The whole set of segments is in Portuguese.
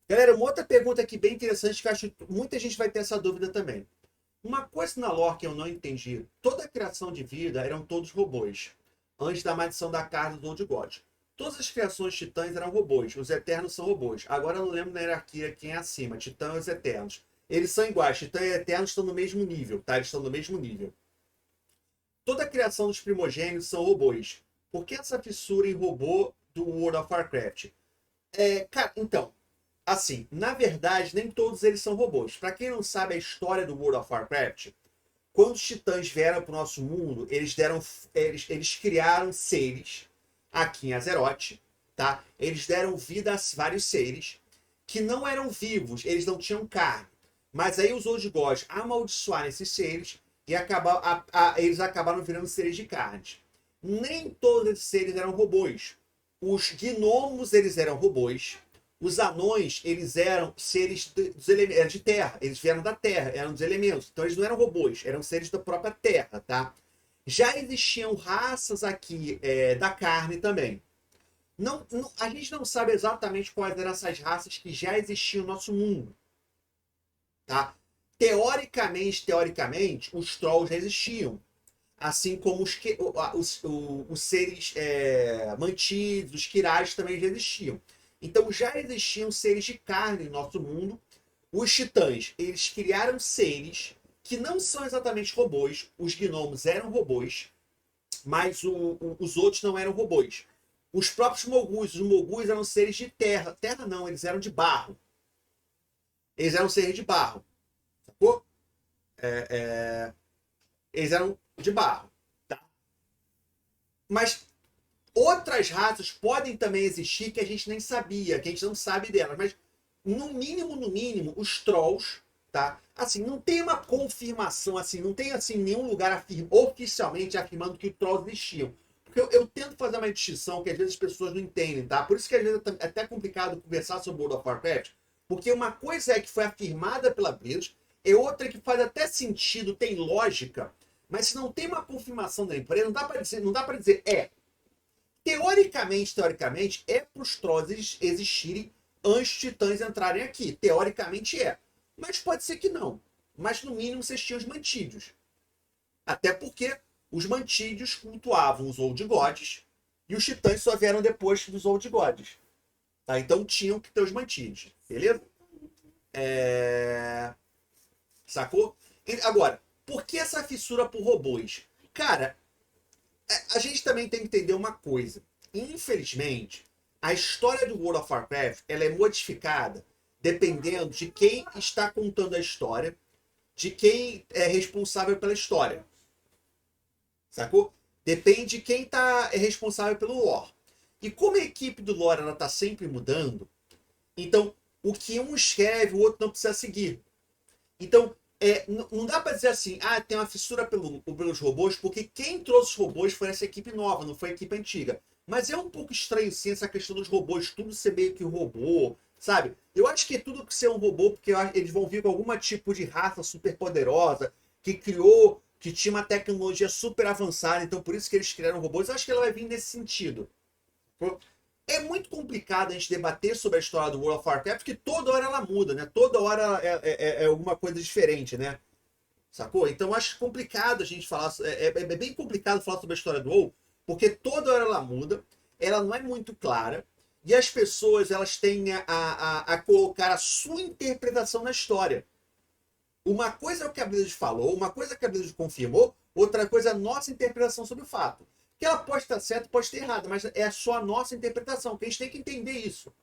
Galera, uma outra pergunta aqui bem interessante que eu acho que muita gente vai ter essa dúvida também. Uma coisa na lore que eu não entendi, toda a criação de vida eram todos robôs, antes da maldição da carne do Old God. Todas as criações titãs eram robôs, os Eternos são robôs. Agora eu não lembro na hierarquia quem é acima, Titã e os Eternos. Eles são iguais, Titã e Eternos estão no mesmo nível, tá? Eles estão no mesmo nível. Toda a criação dos primogênitos são robôs. Por que essa fissura em robô do World of Warcraft? Cara, então, assim, na verdade, nem todos eles são robôs. Para quem não sabe a história do World of Warcraft, quando os titãs vieram para o nosso mundo, eles criaram seres aqui em Azeroth, tá? Eles deram vida a vários seres que não eram vivos, eles não tinham carne. Mas aí os Old Gods amaldiçoaram esses seres e eles acabaram virando seres de carne. Nem todos esses seres eram robôs. Os gnomos, eles eram robôs. Os anões, eles eram seres de terra. Eles vieram da terra, eram dos elementos. Então eles não eram robôs, eram seres da própria terra, tá? Já existiam raças aqui da carne também. A gente não sabe exatamente quais eram essas raças que já existiam no nosso mundo, tá? Teoricamente, os trolls já existiam. Assim como os seres mantidos, os Kirais também já existiam. Então já existiam seres de carne no nosso mundo. Os titãs, eles criaram seres que não são exatamente robôs. Os gnomos eram robôs, mas os outros não eram robôs. Os próprios mogus, os mogus eram seres de terra. Terra não, eles eram de barro. Eles eram seres de barro. Sacou? Eles eram de barro. Tá? Mas outras raças podem também existir que a gente nem sabia, que a gente não sabe delas. Mas no mínimo, os trolls, tá? Assim, não tem uma confirmação, assim, não tem assim nenhum lugar oficialmente afirmando que os trolls existiam. Porque eu tento fazer uma distinção que às vezes as pessoas não entendem, tá? Por isso que às vezes é até complicado conversar sobre World of Warcraft, porque uma coisa é que foi afirmada pela Blizzard, e outra que faz até sentido, tem lógica, mas se não tem uma confirmação da empresa, não dá para dizer teoricamente, é para os trolls existirem antes de titãs entrarem aqui. Teoricamente é. Mas pode ser que não. Mas no mínimo vocês tinham os mantídeos. Até porque os mantídeos cultuavam os Old Gods e os titãs só vieram depois dos Old Gods. Tá? Então tinham que ter os mantídeos. Beleza? Sacou? Agora, por que essa fissura por robôs? Cara, a gente também tem que entender uma coisa. Infelizmente, a história do World of Warcraft ela é modificada dependendo de quem está contando a história, de quem é responsável pela história. Sacou? Depende de quem é responsável pelo lore. E como a equipe do lore está sempre mudando, então o que um escreve, o outro não precisa seguir. Então, não dá para dizer assim, tem uma fissura pelos robôs, porque quem trouxe os robôs foi essa equipe nova, não foi a equipe antiga. Mas é um pouco estranho, sim, essa questão dos robôs, tudo ser meio que robô, sabe? Eu acho que é tudo que ser um robô, porque eles vão vir com algum tipo de raça super poderosa, que tinha uma tecnologia super avançada, então por isso que eles criaram robôs. Eu acho que ela vai vir nesse sentido. É muito complicado a gente debater sobre a história do World of Warcraft, porque toda hora ela muda, né? Toda hora é alguma coisa diferente, né? Sacou? Então eu acho complicado a gente falar. É bem complicado falar sobre a história do WoW, porque toda hora ela muda, ela não é muito clara, e as pessoas elas tendem a colocar a sua interpretação na história. Uma coisa é o que a Blizzard falou, uma coisa é o que a Blizzard confirmou, outra coisa é a nossa interpretação sobre o fato. Que ela pode estar certa, pode estar errada, mas é só a nossa interpretação, que a gente tem que entender isso.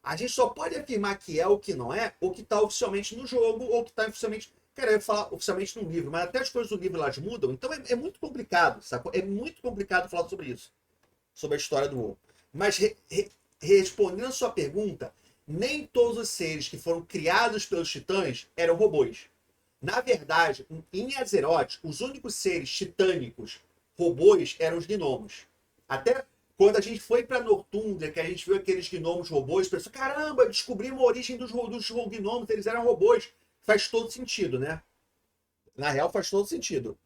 A gente só pode afirmar que é ou que não é, ou que está oficialmente no jogo, ou que está oficialmente. Cara, eu ia falar oficialmente no livro, mas até as coisas do livro elas mudam, então é muito complicado, sacou? É muito complicado falar sobre isso, sobre a história do WoW. Mas respondendo a sua pergunta, nem todos os seres que foram criados pelos titãs eram robôs. Na verdade, em Azeroth, os únicos seres titânicos robôs eram os gnomos. Até quando a gente foi para Nortúndria, que a gente viu aqueles gnomos robôs, pensou, caramba, descobrimos a origem dos gnomos, eles eram robôs. Faz todo sentido, né? Na real, faz todo sentido.